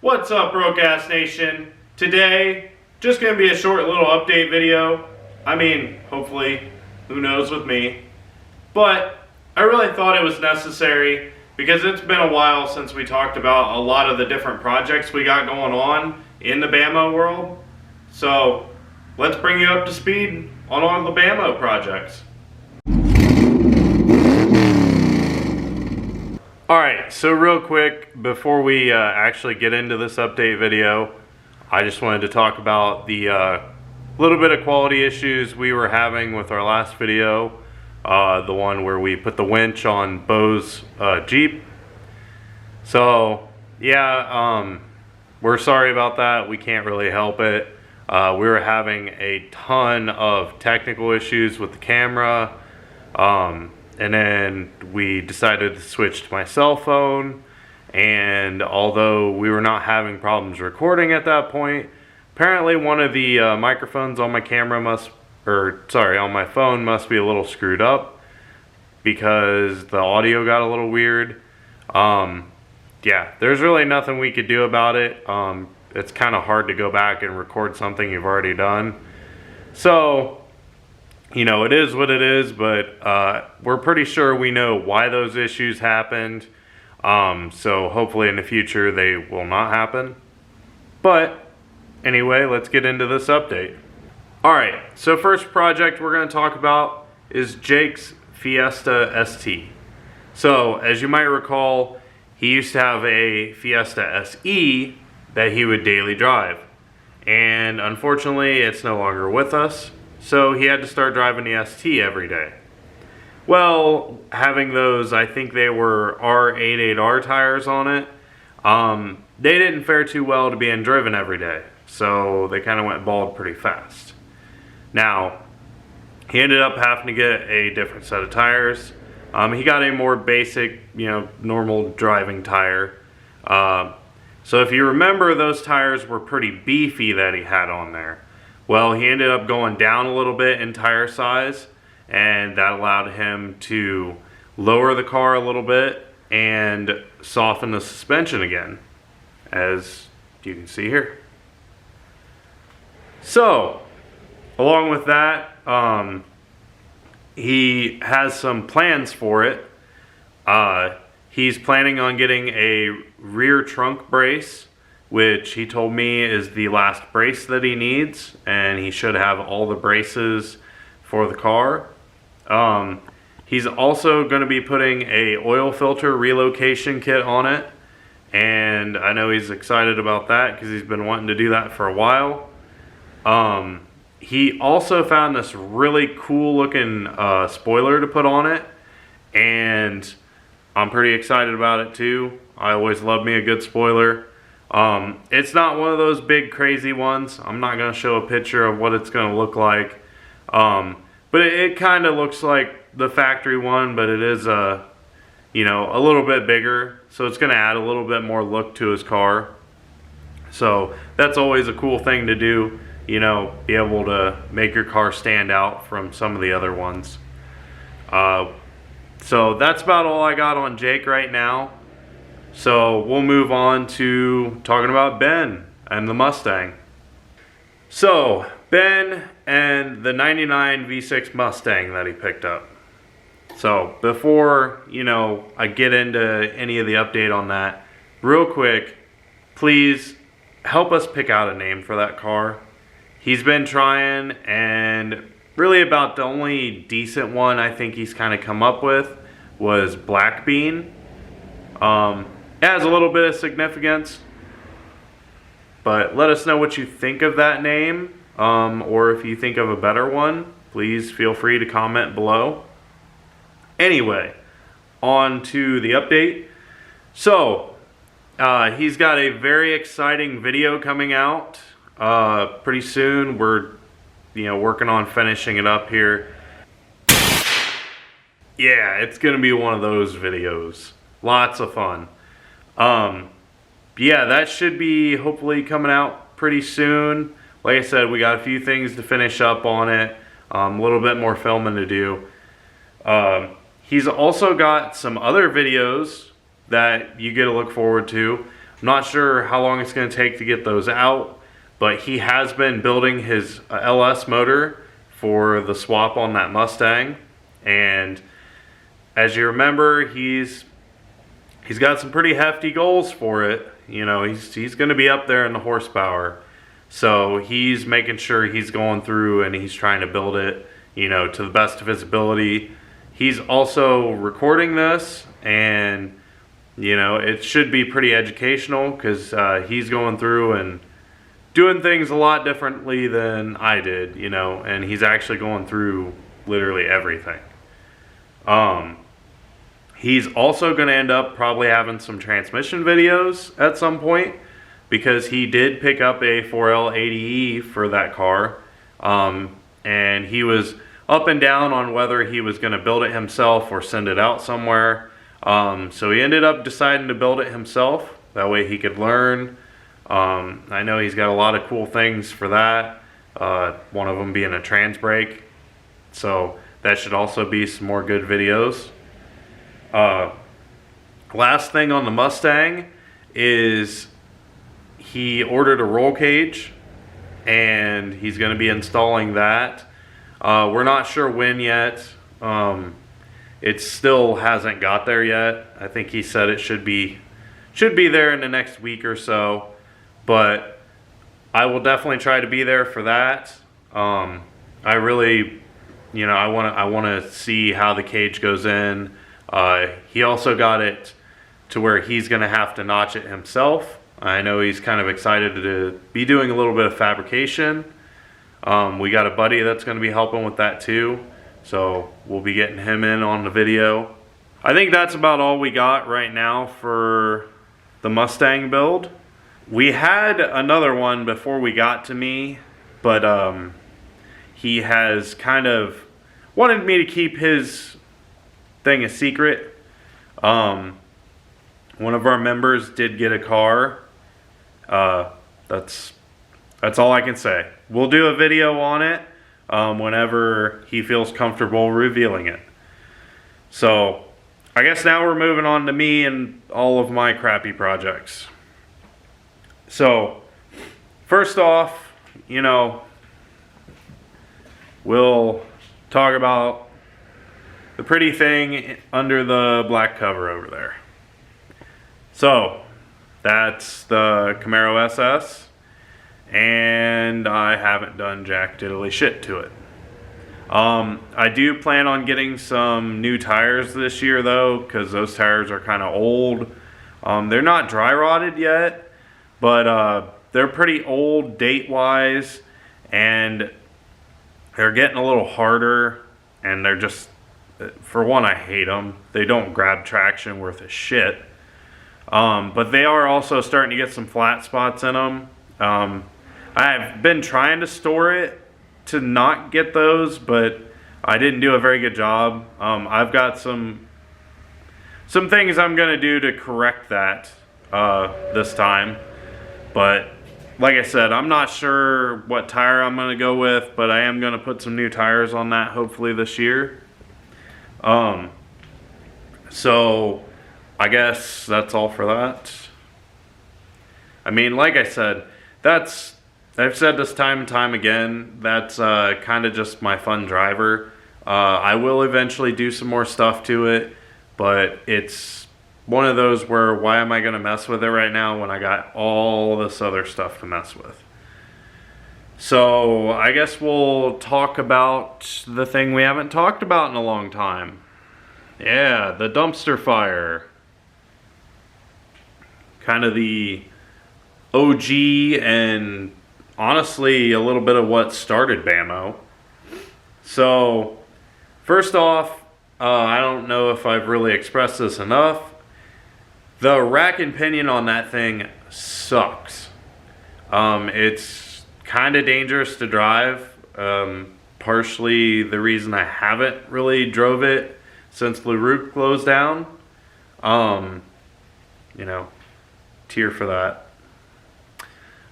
What's up, Broadcast Nation? Today, just going to be a short little update video. I mean, hopefully, who knows with me. But I really thought it was necessary because it's been a while since we talked about a lot of the different projects we got going on in the BAMO world. So, let's bring you up to speed on all the BAMO projects. Alright, so real quick, before we actually get into this update video, I just wanted to talk about the little bit of quality issues we were having with our last video, the one where we put the winch on Bo's Jeep. So, yeah, we're sorry about that. We can't really help it. We were having a ton of technical issues with the camera. And then we decided to switch to my cell phone, and although we were not having problems recording at that point, apparently one of the microphones on my camera on my phone must be a little screwed up because the audio got a little weird. Yeah, there's really nothing we could do about it. It's kind of hard to go back and record something you've already done. So, you know, it is what it is, but we're pretty sure we know why those issues happened. So hopefully in the future they will not happen. But anyway, let's get into this update. Alright, so first project we're going to talk about is Jake's Fiesta ST. So as you might recall, he used to have a Fiesta SE that he would daily drive. And unfortunately, it's no longer with us. So he had to start driving the ST every day. Well, having those, I think they were R88R tires on it, they didn't fare too well to being driven every day. So they kind of went bald pretty fast. Now, he ended up having to get a different set of tires. He got a more basic, normal driving tire. So if you remember, those tires were pretty beefy that he had on there. Well, he ended up going down a little bit in tire size, and that allowed him to lower the car a little bit and soften the suspension again, as you can see here. So, along with that, he has some plans for it. He's planning on getting a rear trunk brace, which he told me is the last brace that he needs, and he should have all the braces for the car. He's also going to be putting a oil filter relocation kit on it, and I know he's excited about that because he's been wanting to do that for a while. He also found this really cool looking spoiler to put on it, and I'm pretty excited about it too. I always love me a good spoiler. It's not one of those big crazy ones. I'm not going to show a picture of what it's going to look like. But it kind of looks like the factory one, but it is a little bit bigger. So it's going to add a little bit more look to his car. So that's always a cool thing to do, be able to make your car stand out from some of the other ones. So that's about all I got on Jake right now. So we'll move on to talking about Ben and the Mustang. So Ben and the 99 V6 Mustang that he picked up. So before, I get into any of the update on that, real quick, please help us pick out a name for that car. He's been trying, and really about the only decent one I think he's kind of come up with was Black Bean. It has a little bit of significance, but let us know what you think of that name, or if you think of a better one, please feel free to comment below. Anyway, on to the update. So, he's got a very exciting video coming out pretty soon. We're working on finishing it up here. Yeah, it's gonna be one of those videos. Lots of fun. Yeah, that should be hopefully coming out pretty soon. Like I said, we got a few things to finish up on it. A little bit more filming to do. He's also got some other videos that you get to look forward to. I'm not sure how long it's going to take to get those out, but he has been building his LS motor for the swap on that Mustang. And as you remember, he's got some pretty hefty goals for it. You know, he's going to be up there in the horsepower. So he's making sure he's going through and he's trying to build it, you know, to the best of his ability. He's also recording this, and you know, it should be pretty educational because he's going through and doing things a lot differently than I did, you know, and he's actually going through literally everything. He's also going to end up probably having some transmission videos at some point, because he did pick up a 4L80E for that car, and he was up and down on whether he was going to build it himself or send it out somewhere. So he ended up deciding to build it himself. That way he could learn. I know he's got a lot of cool things for that. One of them being a trans brake. So that should also be some more good videos. Last thing on the Mustang is he ordered a roll cage, and he's going to be installing that. We're not sure when yet. It still hasn't got there yet. I think he said it should be there in the next week or so, but I will definitely try to be there for that. I really, you know, I want to see how the cage goes in. He also got it to where he's going to have to notch it himself. I know he's kind of excited to be doing a little bit of fabrication. We got a buddy that's going to be helping with that too, so we'll be getting him in on the video. I think that's about all we got right now for the Mustang build. We had another one before we got to me, but he has kind of wanted me to keep his thing a secret. One of our members did get a car. That's all I can say. We'll do a video on it whenever he feels comfortable revealing it. So I guess now we're moving on to me and all of my crappy projects. So first off, you know, we'll talk about the pretty thing under the black cover over there. So that's the Camaro SS, and I haven't done jack diddly shit to it. I do plan on getting some new tires this year though, because those tires are kind of old. They're not dry rotted yet, but they're pretty old date wise, and they're getting a little harder, and they're just, for one, I hate them. They don't grab traction worth a shit. But they are also starting to get some flat spots in them. I've been trying to store it to not get those, but I didn't do a very good job. I've got some things I'm going to do to correct that this time. But like I said, I'm not sure what tire I'm going to go with, but I am going to put some new tires on that hopefully this year. So I guess that's all for that. I mean, like I said, I've said this time and time again, that's kind of just my fun driver. I will eventually do some more stuff to it, but it's one of those where, why am I going to mess with it right now when I got all this other stuff to mess with? So I guess we'll talk about the thing we haven't talked about in a long time. Yeah, the dumpster fire. Kind of the OG and honestly a little bit of what started BAMO. So first off, I don't know if I've really expressed this enough. The rack and pinion on that thing sucks. It's kind of dangerous to drive. Partially the reason I haven't really drove it since LaRoupe closed down. You know, tear for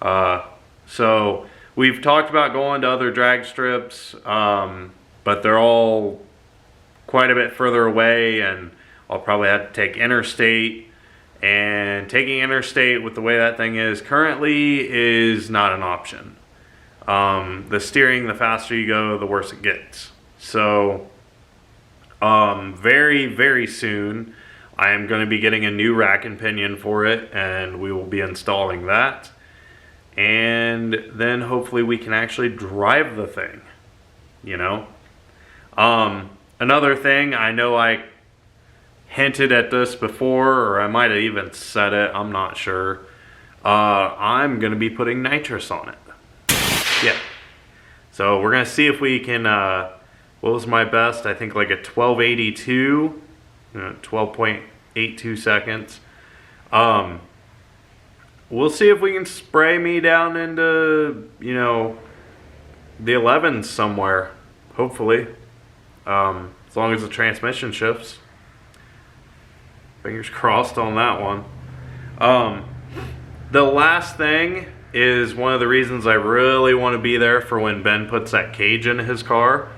that. So we've talked about going to other drag strips, but they're all quite a bit further away, and I'll probably have to take interstate, And taking interstate with the way that thing is currently is not an option. The steering, the faster you go, the worse it gets. So very, very soon, I am going to be getting a new rack and pinion for it, and we will be installing that. And then hopefully we can actually drive the thing, you know. Another thing, I know I hinted at this before, or I might have even said it, I'm not sure. I'm going to be putting nitrous on it. Yeah. So we're going to see if we can, what was my best? I think like a 1282, 12.82 seconds. We'll see if we can spray me down into, you know, the 11s somewhere, hopefully. As long as the transmission shifts. Fingers crossed on that one. The last thing is one of the reasons I really want to be there for when Ben puts that cage in his car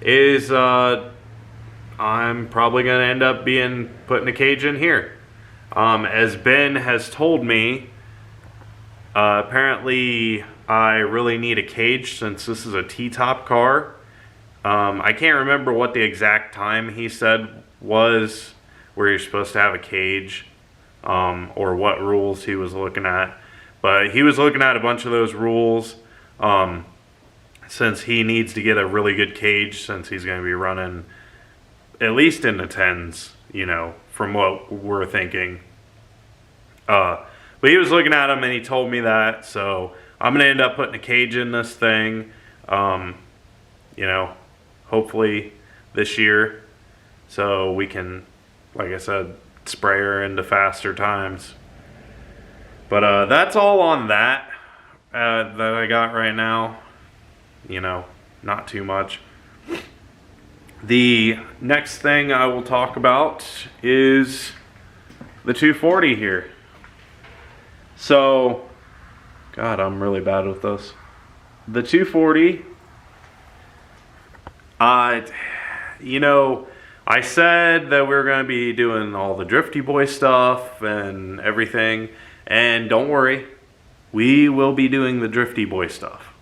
is I'm probably going to end up putting a cage in here. As Ben has told me, apparently I really need a cage since this is a T-top car. I can't remember what the exact time he said was where you're supposed to have a cage, or what rules he was looking at. But he was looking at a bunch of those rules, since he needs to get a really good cage, since he's going to be running at least in the 10s, you know, from what we're thinking. But he was looking at them and he told me that, so I'm going to end up putting a cage in this thing, you know, hopefully this year, so we can, like I said, spray her into faster times. But that's all on that that I got right now. You know, not too much. The next thing I will talk about is the 240 here. So, God, I'm really bad with this. The 240, you know, I said that we were going to be doing all the Drifty Boy stuff and everything. And don't worry, we will be doing the Drifty Boy stuff.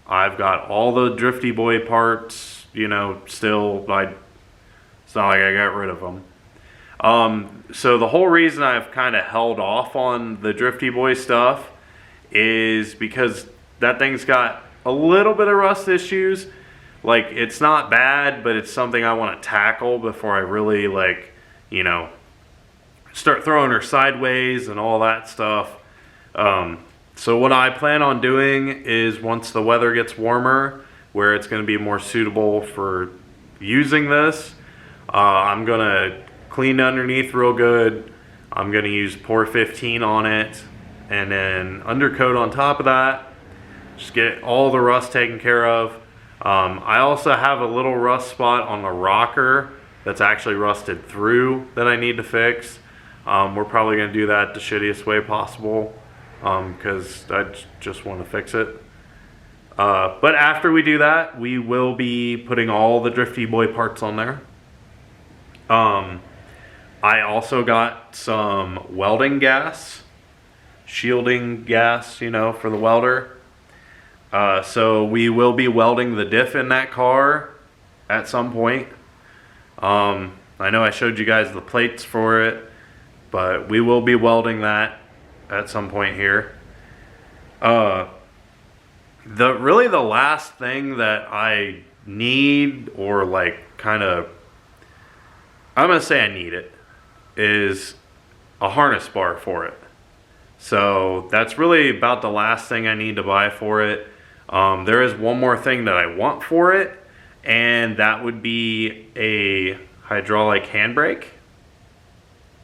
I've got all the Drifty Boy parts, you know, still. It's not like I got rid of them. So the whole reason I've kind of held off on the Drifty Boy stuff is because that thing's got a little bit of rust issues. Like, it's not bad, but it's something I want to tackle before I really, like, you know, start throwing her sideways and all that stuff. So what I plan on doing is once the weather gets warmer, where it's going to be more suitable for using this, I'm going to clean underneath real good. I'm going to use Pour 15 on it, and then undercoat on top of that. Just get all the rust taken care of. I also have a little rust spot on the rocker that's actually rusted through that I need to fix. We're probably going to do that the shittiest way possible, because I just want to fix it. But after we do that, we will be putting all the Drifty Boy parts on there. I also got some welding gas, shielding gas, you know, for the welder. So we will be welding the diff in that car at some point. I know I showed you guys the plates for it, but we will be welding that at some point here. Really the last thing that I need, or like kind of, I'm gonna say I need it, is a harness bar for it. So that's really about the last thing I need to buy for it. There is one more thing that I want for it, and that would be a hydraulic handbrake.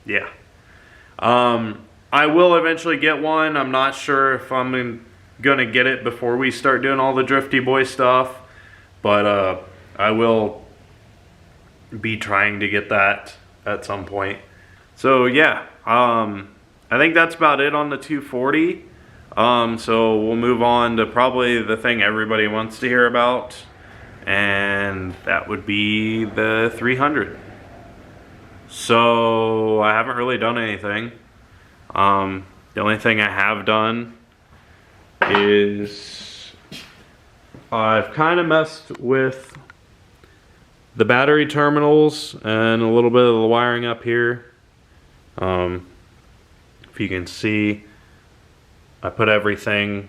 Yeah. I will eventually get one. I'm not sure if I'm gonna get it before we start doing all the Drifty Boy stuff, but I will be trying to get that at some point. So yeah, I think that's about it on the 240. So we'll move on to probably the thing everybody wants to hear about, and that would be the 300. So I haven't really done anything. The only thing I have done is I've kind of messed with the battery terminals and a little bit of the wiring up here. If you can see, I put everything,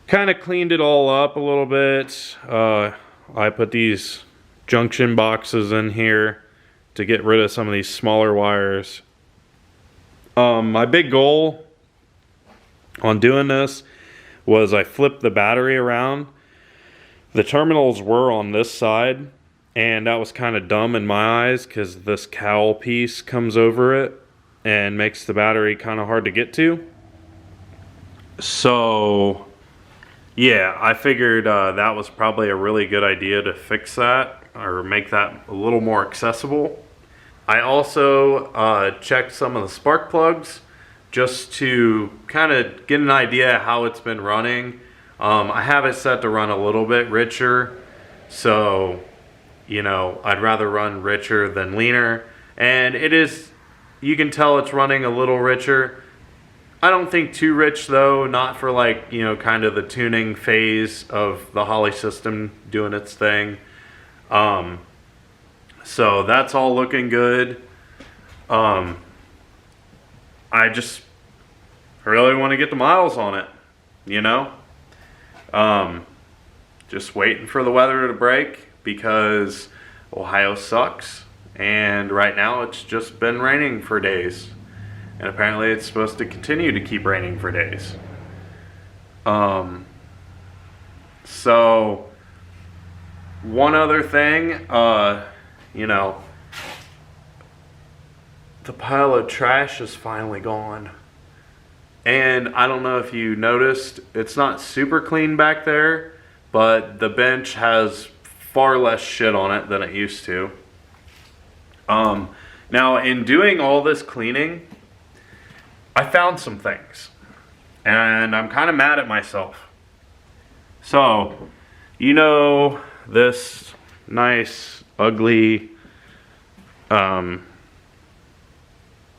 kind of cleaned it all up a little bit. I put these junction boxes in here to get rid of some of these smaller wires. My big goal on doing this was I flipped the battery around. The terminals were on this side, and that was kind of dumb in my eyes because this cowl piece comes over it and makes the battery kind of hard to get to. So yeah, I figured that was probably a really good idea to fix that or make that a little more accessible. I also checked some of the spark plugs just to kind of get an idea how it's been running. I have it set to run a little bit richer, so you know, I'd rather run richer than leaner, and it is, you can tell it's running a little richer. I don't think too rich though, not for like, you know, kind of the tuning phase of the Holley system doing its thing. So that's all looking good. I just really want to get the miles on it, you know? Just waiting for the weather to break because Ohio sucks, and right now it's just been raining for days. And apparently it's supposed to continue to keep raining for days. So one other thing, you know, the pile of trash is finally gone. And I don't know if you noticed, it's not super clean back there, but the bench has far less shit on it than it used to. Now in doing all this cleaning, I found some things, and I'm kind of mad at myself. So, you know, this nice, ugly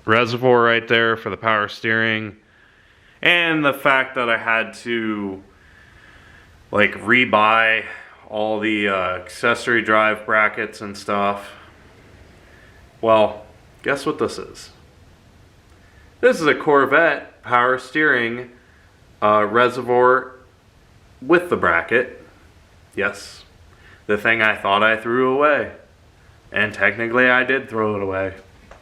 reservoir right there for the power steering, and the fact that I had to like rebuy all the accessory drive brackets and stuff. Well, guess what this is? This is a Corvette power steering reservoir with the bracket. Yes, the thing I thought I threw away. And technically I did throw it away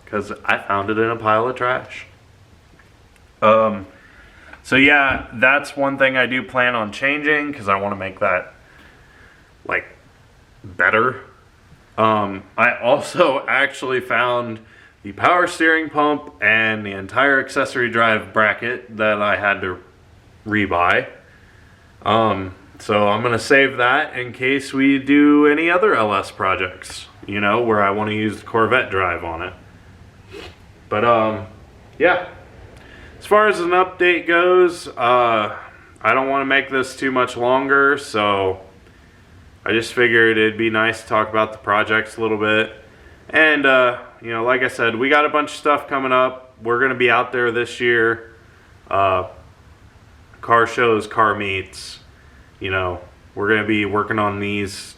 because I found it in a pile of trash. So yeah, that's one thing I do plan on changing because I want to make that like better. I also actually found the power steering pump and the entire accessory drive bracket that I had to rebuy. So I'm gonna save that in case we do any other LS projects, you know, where I want to use the Corvette drive on it. But yeah, as far as an update goes, I don't want to make this too much longer, so I just figured it'd be nice to talk about the projects a little bit. And you know, like I said, we got a bunch of stuff coming up. We're gonna be out there this year. Car shows, car meets. You know, we're gonna be working on these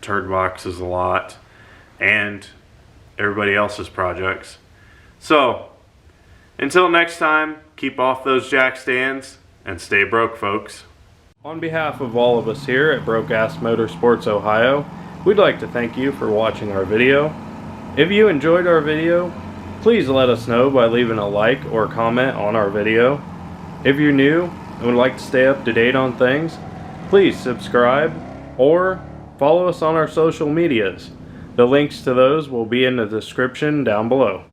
turd boxes a lot, and everybody else's projects. So, until next time, keep off those jack stands and stay broke, folks. On behalf of all of us here at Broke Ass Motorsports Ohio, we'd like to thank you for watching our video. If you enjoyed our video, please let us know by leaving a like or comment on our video. If you're new and would like to stay up to date on things, please subscribe or follow us on our social medias. The links to those will be in the description down below.